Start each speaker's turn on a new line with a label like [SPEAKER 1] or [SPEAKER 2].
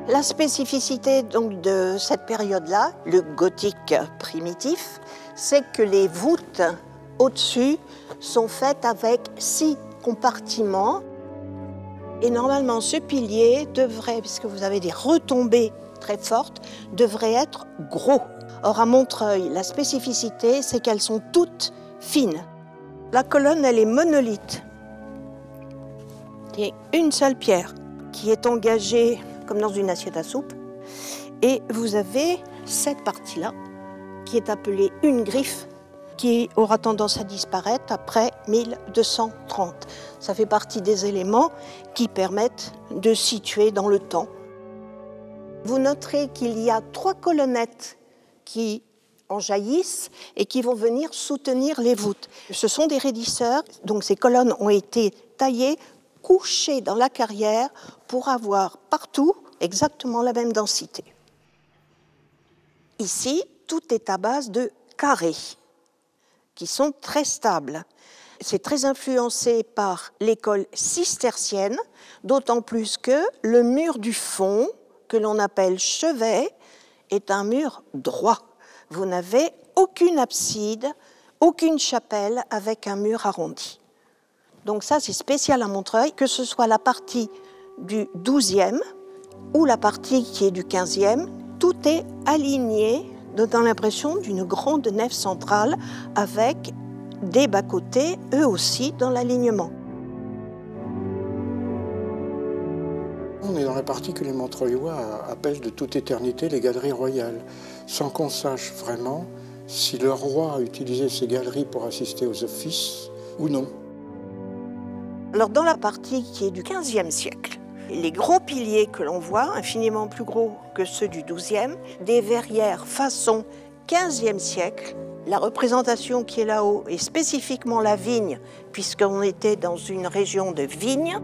[SPEAKER 1] La spécificité donc de cette période-là, le gothique primitif, c'est que les voûtes au-dessus sont faites avec 6 compartiments. Et normalement, ce pilier devrait, puisque vous avez des retombées très fortes, devrait être gros. Or, à Montreuil, la spécificité, c'est qu'elles sont toutes fines. La colonne, elle est monolithe. Il y a une seule pierre qui est engagée comme dans une assiette à soupe. Et vous avez cette partie-là, qui est appelée une griffe, qui aura tendance à disparaître après 1230. Ça fait partie des éléments qui permettent de situer dans le temps. Vous noterez qu'il y a 3 colonnettes qui en jaillissent et qui vont venir soutenir les voûtes. Ce sont des raidisseurs, donc ces colonnes ont été taillées, couchées dans la carrière pour avoir partout exactement la même densité. Ici, tout est à base de carrés qui sont très stables. C'est très influencé par l'école cistercienne, d'autant plus que le mur du fond, que l'on appelle chevet, est un mur droit. Vous n'avez aucune abside, aucune chapelle avec un mur arrondi. Donc ça, c'est spécial à Montreuil, que ce soit la partie du XIIe ou la partie qui est du XVe, tout est aligné, donnant l'impression d'une grande nef centrale avec des bas-côtés, eux aussi, dans l'alignement.
[SPEAKER 2] On est dans la partie que les Montreuillois appellent de toute éternité les galeries royales, sans qu'on sache vraiment si le roi a utilisé ces galeries pour assister aux offices ou non.
[SPEAKER 1] Alors dans la partie qui est du XVe siècle, les gros piliers que l'on voit, infiniment plus gros que ceux du XIIe, des verrières façon XVe siècle. La représentation qui est là-haut est spécifiquement la vigne, puisqu'on était dans une région de vignes.